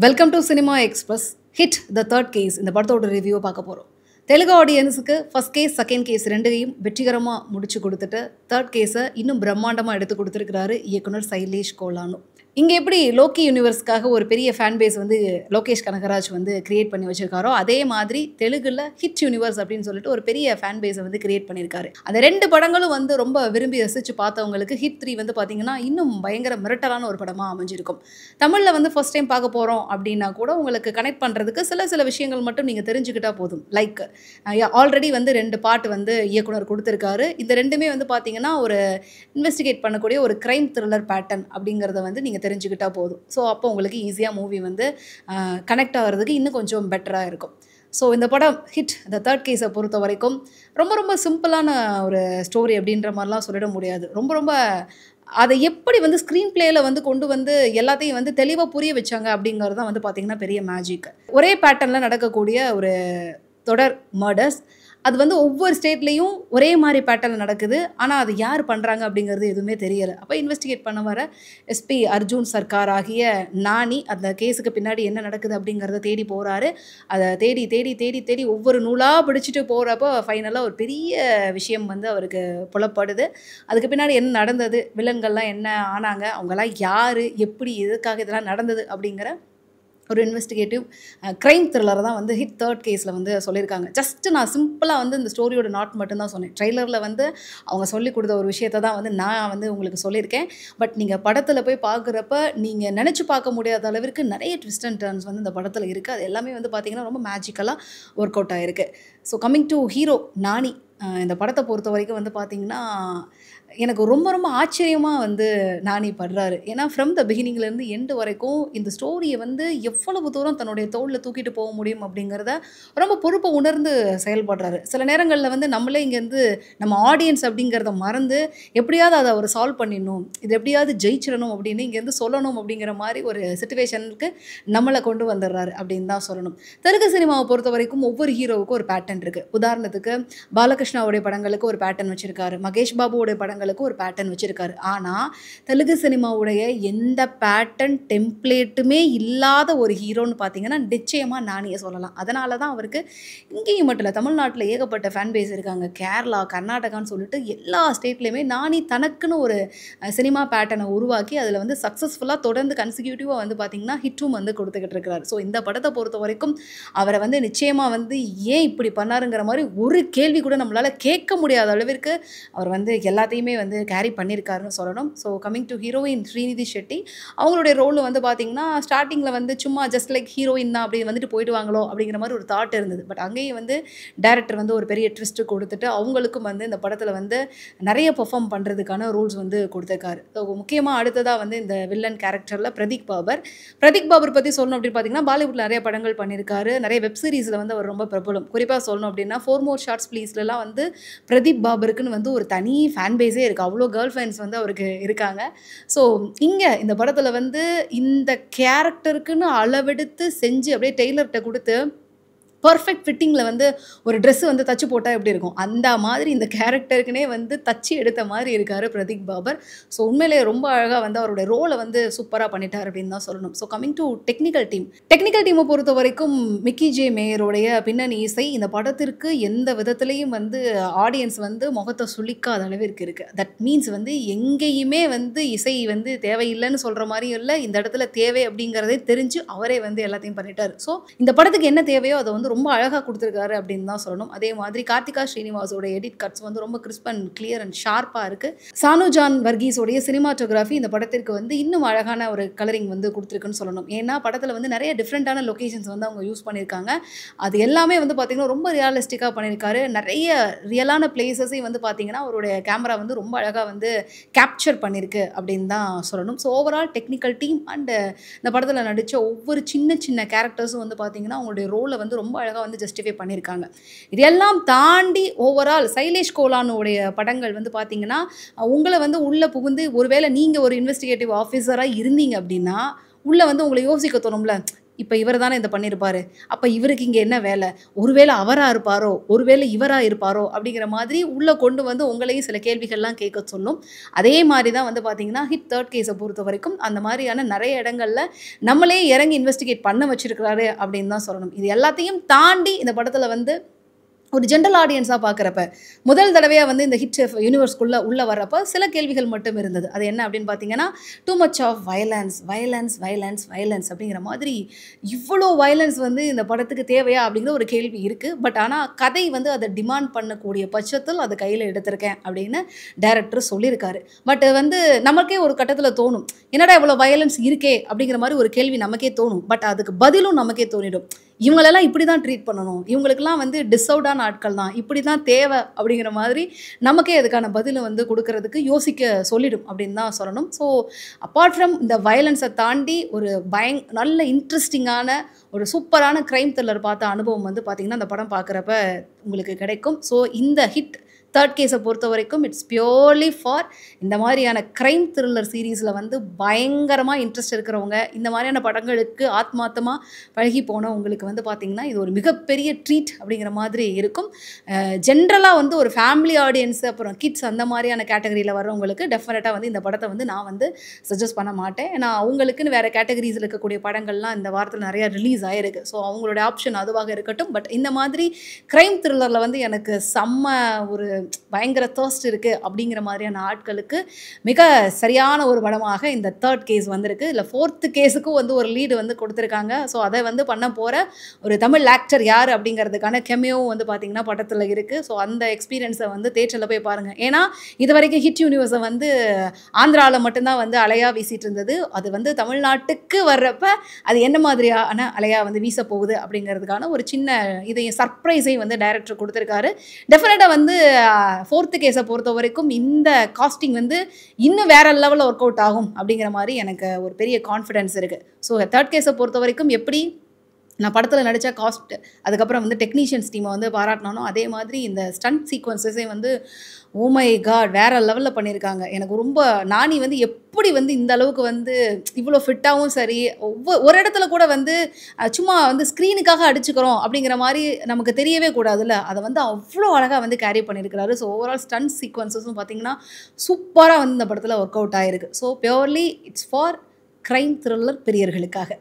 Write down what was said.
Welcome to Cinema Express. Hit The Third Case இந்த படத்தோட ரிவ்யூவை பார்க்க போகிறோம். தெலுங்கு ஆடியன்ஸுக்கு ஃபர்ஸ்ட் கேஸ் செகண்ட் கேஸ் ரெண்டையும் வெற்றிகரமாக முடிச்சு கொடுத்துட்டு தேர்ட் கேஸை இன்னும் பிரம்மாண்டமாக எடுத்து கொடுத்துருக்கிறாரு இயக்குனர் சைலேஷ் கோலானு. இங்கே எப்படி லோக்கி யூனிவர்ஸ்க்காக ஒரு பெரிய ஃபேன் பேஸ் வந்து லோகேஷ் கனகராஜ் வந்து கிரியேட் பண்ணி வச்சிருக்காரோ, அதே மாதிரி தெலுங்குல ஹிட் யூனிவர்ஸ் அப்படின்னு சொல்லிட்டு ஒரு பெரிய ஃபேன் பேஸை வந்து கிரியேட் பண்ணியிருக்காரு. அந்த ரெண்டு படங்களும் வந்து ரொம்ப விரும்பி ரசித்து பார்த்தவங்களுக்கு ஹிட் 3 வந்து பார்த்தீங்கன்னா இன்னும் பயங்கர மிரட்டலான ஒரு படமாக அமைஞ்சிருக்கும். தமிழில் வந்து ஃபர்ஸ்ட் டைம் பார்க்க போகிறோம் அப்படின்னா கூட உங்களுக்கு கனெக்ட் பண்ணுறதுக்கு சில விஷயங்கள் மட்டும் நீங்கள் தெரிஞ்சுக்கிட்டா போதும். லைக் ஆல்ரெடி வந்து 2 பார்ட் வந்து இயக்குனர் கொடுத்துருக்காரு. இந்த ரெண்டுமே வந்து பார்த்தீங்கன்னா ஒரு இன்வெஸ்டிகேட் பண்ணக்கூடிய ஒரு க்ரைம் த்ரில்லர் பேட்டர்ன் அப்படிங்கிறத வந்து நீங்கள் தெரிஞ்சுக்கிட்டா போதும். ஸோ அப்போ உங்களுக்கு ஈஸியாக மூவி வந்து கனெக்ட் ஆகிறதுக்கு இன்னும் கொஞ்சம் பெட்டராக இருக்கும். ஸோ இந்த படம் ஹிட் த தேர்ட் கேஸை பொறுத்த வரைக்கும் ரொம்ப சிம்பிளான ஒரு ஸ்டோரி அப்படின்ற மாதிரிலாம் சொல்லிட முடியாது. ரொம்ப அதை எப்படி வந்து ஸ்க்ரீன் பிளேயில் வந்து கொண்டு வந்து எல்லாத்தையும் வந்து தெளிவாக புரிய வச்சாங்க அப்படிங்கிறது தான் வந்து பார்த்திங்கன்னா பெரிய மேஜிக். ஒரே பேட்டர்னில் நடக்கக்கூடிய ஒரு தொடர் மர்டர்ஸ், அது வந்து ஒவ்வொரு ஸ்டேட்லேயும் ஒரே மாதிரி பேட்டர்னில் நடக்குது. ஆனால் அது யார் பண்ணுறாங்க அப்படிங்கிறது எதுவுமே தெரியலை. அப்போ இன்வெஸ்டிகேட் பண்ண வர எஸ்பி அர்ஜுன் சர்க்கார் ஆகிய நானி அந்த கேஸுக்கு பின்னாடி என்ன நடக்குது அப்படிங்கிறத தேடி போகிறாரு. அதை தேடி தேடி தேடி தேடி ஒவ்வொரு நூலாக பிடிச்சிட்டு போகிறப்போ ஃபைனலாக ஒரு பெரிய விஷயம் வந்து அவருக்கு புலப்படுது. அதுக்கு பின்னாடி என்ன நடந்தது, வில்லன்கள்லாம் என்ன ஆனாங்க, அவங்கெல்லாம் யார், எப்படி, எதுக்காக இதெல்லாம் நடந்தது அப்படிங்கிற ஒரு இன்வெஸ்டிகேட்டிவ் க்ரைம் த்ரில்லரை தான் வந்து ஹிட் தேர்ட் கேஸில் வந்து சொல்லியிருக்காங்க. ஜஸ்ட்டு நான் சிம்பிளாக வந்து இந்த ஸ்டோரியோட நாட் மட்டும்தான் சொன்னேன். ட்ரெய்லரில் வந்து அவங்க சொல்லி கொடுத்த ஒரு விஷயத்தை தான் வந்து நான் வந்து உங்களுக்கு சொல்லியிருக்கேன். பட் நீங்கள் படத்தில் போய் பார்க்குறப்ப நீங்கள் நினச்சி பார்க்க முடியாத அளவிற்கு நிறைய ட்விஸ்ட் அண்ட் டர்ன்ஸ் வந்து இந்த படத்தில் இருக்குது. அது எல்லாமே வந்து பார்த்திங்கன்னா ரொம்ப மேஜிக்கலாக ஒர்க் அவுட் ஆகிருக்கு. ஸோ கம்மிங் டு ஹீரோ நானி, இந்த படத்தை பொறுத்த வரைக்கும் வந்து பார்த்திங்கன்னா எனக்கு ரொம்ப ஆச்சரியமாக வந்து நானி படுறாரு. ஏன்னா ஃப்ரம் த பிகினிங்லேருந்து எண்டு வரைக்கும் இந்த ஸ்டோரியை வந்து எவ்வளவு தூரம் தன்னுடைய தோளில் தூக்கிட்டு போக முடியும் அப்படிங்கிறத ரொம்ப பொறுப்பை உணர்ந்து செயல்படுறாரு. சில நேரங்களில் வந்து நம்மளே இங்கேருந்து நம்ம ஆடியன்ஸ் அப்படிங்கிறத மறந்து எப்படியாவது அதை அவர் சால்வ் பண்ணிடணும், இது எப்படியாவது ஜெயிச்சிடணும் அப்படின்னு இங்கேருந்து சொல்லணும் அப்படிங்கிற மாதிரி ஒரு சிச்சுவேஷனுக்கு நம்மளை கொண்டு வந்துடுறாரு அப்படின்னு தான் சொல்லணும். தெலுங்கு சினிமாவை பொறுத்த வரைக்கும் ஒவ்வொரு ஹீரோவுக்கும் ஒரு பேட்டர்ன் இருக்குது. உதாரணத்துக்கு பாலகிருஷ்ணாவுடைய படங்களுக்கு ஒரு பேட்டர்ன் வச்சுருக்காரு, மகேஷ் பாபுவோடைய படங்களுக்கு ஒரு பேட்டர்ன் வச்சிருக்காரு. ஆனால் தெலுங்கு சினிமாவுடைய எந்த பேட்டர்ன் டெம்ப்ளேட்டுமே இல்லாத ஒரு ஹீரோன்னு பார்த்தீங்கன்னா நிச்சயமாக நானியை சொல்லலாம். அதனால தான் அவருக்கு இங்கேயும் மட்டும் இல்லை, தமிழ்நாட்டில் ஏகப்பட்ட ஃபேன் பேஸ் இருக்காங்க. கேரளா, கர்நாடகான்னு சொல்லிட்டு எல்லா ஸ்டேட்லேயுமே நானி தனக்குன்னு ஒரு சினிமா பேட்டர்னை உருவாக்கி அதில் வந்து சக்ஸஸ்ஃபுல்லாக தொடர்ந்து கன்சிக்யூட்டிவாக வந்து பார்த்திங்கன்னா ஹிட்டும் வந்து கொடுத்துக்கிட்டு இருக்கிறார். ஸோ இந்த படத்தை பொறுத்த வரைக்கும் அவரை வந்து நிச்சயமாக வந்து ஏன் இப்படி பண்ணாருங்கிற மாதிரி ஒரு கேள்வி கூட நம்மளால் கேட்க முடியாத அளவிற்கு அவர் வந்து எல்லாத்தையுமே வந்து கேரி பண்ணியிருக்காருன்னு சொல்லணும். So coming to heroine Srinidhi Shetty, அவங்களுடைய ரோல் வந்து பார்த்திங்கன்னா ஸ்டார்டிங்கில் வந்து சும்மா ஜஸ்ட் லைக் ஹீரோயின் தான் அப்படி வந்துட்டு போயிடுவாங்களோ அப்படிங்கிற மாதிரி ஒரு தாட் இருந்தது. பட் அங்கேயும் வந்து டைரக்டர் வந்து ஒரு பெரிய ட்விஸ்ட்டு கொடுத்துட்டு அவங்களுக்கும் வந்து இந்த படத்தில் வந்து நிறைய பெர்ஃபார்ம் பண்ணுறதுக்கான ரூல்ஸ் வந்து கொடுத்துருக்காரு. ஸோ முக்கியமாக அடுத்ததாக வந்து இந்த வில்லன் கேரக்டரில் பிரதீக் பாபர் பற்றி சொல்லணும் அப்படின்னு பார்த்தீங்கன்னா பாலிவுட்டில் நிறைய படங்கள் பண்ணியிருக்காரு. நிறைய வெப் சீரிஸில் வந்து அவர் ரொம்ப பிரபலம். குறிப்பாக சொல்லணும் அப்படின்னா 4 More Shots Pleaseலாம் வந்து பிரதீப் பாபருக்குன்னு வந்து ஒரு தனி ஃபேன் பேஸே இருக்குது. அவ்வளோ கேர்ள் ஃப்ரெண்ட்ஸ் வந்து அவருக்கு இருக்காங்க. ஸோ இங்கே இந்த படத்தில் வந்து இந்த கேரக்டருக்குன்னு அளவெடுத்து செஞ்சு அப்படியே டெய்லர்கிட்ட கொடுத்து பர்ஃபெக்ட் ஃபிட்டிங்கில் வந்து ஒரு ட்ரெஸ்ஸு வந்து தச்சு போட்டால் எப்படி இருக்கும், அந்த மாதிரி இந்த கேரக்டருக்குனே வந்து தச்சு எடுத்த மாதிரி இருக்கார் பிரதீக் பாபர். ஸோ உண்மையிலே ரொம்ப அழகாக வந்து அவருடைய ரோலை வந்து சூப்பராக பண்ணிட்டார் அப்படின்னு தான் சொல்லணும். ஸோ கம்மிங் டு டெக்னிக்கல் டீமை பொறுத்த வரைக்கும் மிக்கி ஜே மேயருடைய பின்னணி இசை இந்த படத்திற்கு எந்த விதத்துலேயும் வந்து ஆடியன்ஸ் வந்து முகத்தை சுளிக்காத அளவிற்கு இருக்குது. தட் மீன்ஸ் வந்து எங்கேயுமே வந்து இசை வந்து தேவையில்லைன்னு சொல்கிற மாதிரியும் இல்லை, இந்த இடத்துல தேவை அப்படிங்கிறதே தெரிஞ்சு அவரே வந்து எல்லாத்தையும் பண்ணிட்டார். ஸோ இந்த படத்துக்கு என்ன தேவையோ அதை வந்து ரொம்ப அழகாக கொடுத்துருக்காரு அப்படின்னு தான் சொல்லணும். அதே மாதிரி கார்த்திகா ஸ்ரீனிவாசோட எடிட் கட்ஸ் வந்து ரொம்ப கிறிஸ்ப் அண்ட் கிளியர் அண்ட் ஷார்ப்பாக இருக்குது. சானு ஜான் வர்கீஸோடைய சினிமாட்டோகிராஃபி இந்த படத்திற்கு வந்து இன்னும் அழகான ஒரு கலரிங் வந்து கொடுத்துருக்குன்னு சொல்லணும். ஏன்னா படத்தில் வந்து நிறைய டிஃப்ரெண்ட்டான லொக்கேஷன்ஸ் வந்து அவங்க யூஸ் பண்ணியிருக்காங்க. அது எல்லாமே வந்து பார்த்திங்கன்னா ரொம்ப ரியலிஸ்டிக்காக பண்ணியிருக்காரு. நிறைய ரியலான பிளேசஸையும் வந்து பார்த்திங்கன்னா அவருடைய கேமரா வந்து ரொம்ப அழகாக வந்து கேப்சர் பண்ணியிருக்கு அப்படின்னு தான் சொல்லணும். So overall technical team and இந்த படத்தில் நடித்த ஒவ்வொரு சின்ன கேரக்டர்ஸும் வந்து பார்த்திங்கன்னா அவங்களுடைய ரோலை வந்து ரொம்ப அழகாக வந்து ஜஸ்டிஃபை பண்ணியிருக்காங்க. இதெல்லாம் தாண்டி ஓவரால் சைலேஷ் கோலானுடைய படங்கள் வந்து பார்த்திங்கன்னா உங்களை வந்து உள்ளே புகுந்து ஒருவேளை நீங்கள் ஒரு இன்வெஸ்டிகேட்டிவ் ஆஃபீஸராக இருந்தீங்க அப்படின்னா உள்ளே வந்து உங்களை யோசிக்க தோணும்ல, இப்போ இவர் தானே இதை பண்ணியிருப்பாரு, அப்போ இவருக்கு இங்கே என்ன வேலை, ஒருவேளை அவராக இருப்பாரோ, ஒருவேளை இவராக இருப்பாரோ அப்படிங்கிற மாதிரி உள்ளே கொண்டு வந்து உங்களையும் சில கேள்விகள்லாம் கேட்க சொல்லும். அதே மாதிரி தான் வந்து பார்த்தீங்கன்னா ஹிட் தேர்ட் கேஸை பொறுத்த வரைக்கும் அந்த மாதிரியான நிறைய இடங்களில் நம்மளே இறங்கி இன்வெஸ்டிகேட் பண்ண வச்சிருக்கிறாரு அப்படின்னு தான் சொல்லணும். இது எல்லாத்தையும் தாண்டி இந்த படத்தில் வந்து ஒரு ஜென்ரல் ஆடியன்ஸாக பார்க்குறப்ப முதல் தடவையாக வந்து இந்த ஹிட் யூனிவர்ஸ்குள்ளே உள்ளே வர்றப்ப சில கேள்விகள் மட்டும் இருந்தது. அது என்ன அப்படின்னு பார்த்தீங்கன்னா, too much of violence violence violence violence அப்படிங்கிற மாதிரி இவ்வளோ வயலன்ஸ் வந்து இந்த படத்துக்கு தேவையா அப்படிங்கிற ஒரு கேள்வி இருக்குது. பட் ஆனால் கதை வந்து அதை டிமாண்ட் பண்ணக்கூடிய பட்சத்தில் அதை கையில் எடுத்திருக்கேன் அப்படின்னு டைரக்டர் சொல்லியிருக்காரு. பட் வந்து நமக்கே ஒரு கட்டத்தில் தோணும், என்னடா இவ்வளோ வயலன்ஸ் இருக்கே அப்படிங்கிற மாதிரி ஒரு கேள்வி நமக்கே தோணும். பட் அதுக்கு பதிலும் நமக்கே தோணிடும், இவங்களெல்லாம் இப்படி தான் ட்ரீட் பண்ணணும், இவங்களுக்கெல்லாம் வந்து டிசர்வ்டான ஆட்கள் தான், இப்படி தான் தேவை அப்படிங்கிற மாதிரி நமக்கே அதுக்கான பதிலை வந்து கொடுக்கறதுக்கு யோசிக்க சொல்லிடும் அப்படின்னு தான் சொல்லணும். ஸோ அப்பார்ட் ஃப்ரம் இந்த வயலன்ஸை தாண்டி ஒரு நல்ல இன்ட்ரெஸ்டிங்கான ஒரு சூப்பரான க்ரைம் த்ரில்லர் பார்த்த அனுபவம் வந்து பார்த்திங்கன்னா அந்த படம் பார்க்குறப்ப உங்களுக்கு கிடைக்கும். ஸோ இந்த ஹிட் தேர்ட் கேஸை பொறுத்த வரைக்கும் இட்ஸ் பியோர்லி ஃபார் இந்த மாதிரியான க்ரைம் த்ரில்லர் சீரீஸில் வந்து பயங்கரமாக இன்ட்ரெஸ்ட் இருக்கிறவங்க, இந்த மாதிரியான படங்களுக்கு ஆத்மார்த்தமாக பழகி போனவங்களுக்கு வந்து பார்த்திங்கன்னா இது ஒரு மிகப்பெரிய ட்ரீட் அப்படிங்கிற மாதிரி இருக்கும். ஜென்ரலாக வந்து ஒரு ஃபேமிலி ஆடியன்ஸு அப்புறம் கிட்ஸ் அந்த மாதிரியான கேட்டகரியில் வர்றவங்களுக்கு டெஃபினட்டாக வந்து இந்த படத்தை வந்து நான் வந்து சஜஸ்ட் பண்ண மாட்டேன். ஏன்னா அவங்களுக்குன்னு வேறு கேட்டகரிஸில் இருக்கக்கூடிய படங்கள்லாம் இந்த வாரத்தில் நிறையா ரிலீஸ் ஆகிருக்கு. ஸோ அவங்களோட ஆப்ஷன் அதுவாக இருக்கட்டும். பட் இந்த மாதிரி க்ரைம் த்ரில்லரில் வந்து எனக்கு செம்ம ஒரு பயங்கர தர்ஸ்ட் இருக்குது அப்படிங்கிற மாதிரியான ஆட்களுக்கு மிக சரியான ஒரு படமாக இந்த தேர்ட் கேஸ் வந்திருக்கு. இல்லை ஃபோர்த்து கேஸுக்கும் வந்து ஒரு லீடு வந்து கொடுத்துருக்காங்க. ஸோ அதை வந்து பண்ண போகிற ஒரு தமிழ் ஆக்டர் யார் அப்படிங்கிறதுக்கான கெமியோவும் வந்து பார்த்திங்கன்னா படத்தில் இருக்குது. ஸோ அந்த எக்ஸ்பீரியன்ஸை வந்து தேட்டரில் போய் பாருங்கள். ஏன்னா இது வரைக்கும் ஹிட் யூனிவர்ஸை வந்து ஆந்திராவில் மட்டும்தான் வந்து அலையாக வீசிட்டு இருந்தது. அது வந்து தமிழ்நாட்டுக்கு வர்றப்ப அது என்ன மாதிரியான அலையாக வந்து வீச போகுது அப்படிங்கிறதுக்கான ஒரு சின்ன இதையும் சர்ப்ரைஸையும் வந்து டைரக்டர் கொடுத்துருக்காரு. டெஃபினட்டாக வந்து ஃபோர்த்து கேஸை பொறுத்த வரைக்கும் இந்த காஸ்டிங் வந்து இன்னும் வேற லெவலில் ஒர்க் அவுட் ஆகும் அப்படிங்கிற மாதிரி எனக்கு ஒரு பெரிய கான்ஃபிடென்ஸ் இருக்குது. ஸோ தேர்ட் கேஸை பொறுத்த வரைக்கும் எப்படி நான் படத்தில் நடித்த காஸ்ட் அதுக்கப்புறம் வந்து டெக்னீஷியன்ஸ் டீமை வந்து பாராட்டினானோ அதே மாதிரி இந்த ஸ்டண்ட் சீக்வன்ஸஸே வந்து ஓ மை காட் வேறு லெவலில் பண்ணியிருக்காங்க. எனக்கு ரொம்ப நானி வந்து எப்படி வந்து இந்த அளவுக்கு வந்து இவ்வளோ ஃபிட்டாகவும் சரி, ஒரு இடத்துல கூட வந்து சும்மா வந்து ஸ்க்ரீனுக்காக அடிச்சுக்கிறோம் அப்படிங்கிற மாதிரி நமக்கு தெரியவே கூடாதுல்ல, அதை வந்து அவ்வளோ அழகாக வந்து கேரி பண்ணியிருக்கிறாரு. ஸோ ஓவரால் ஸ்டண்ட் சீக்வன்ஸஸும் பார்த்திங்கன்னா சூப்பராக வந்து இந்த படத்தில் ஒர்க் அவுட் ஆகிருக்கு. So purely it's for crime thriller பிரியர்களுக்காக.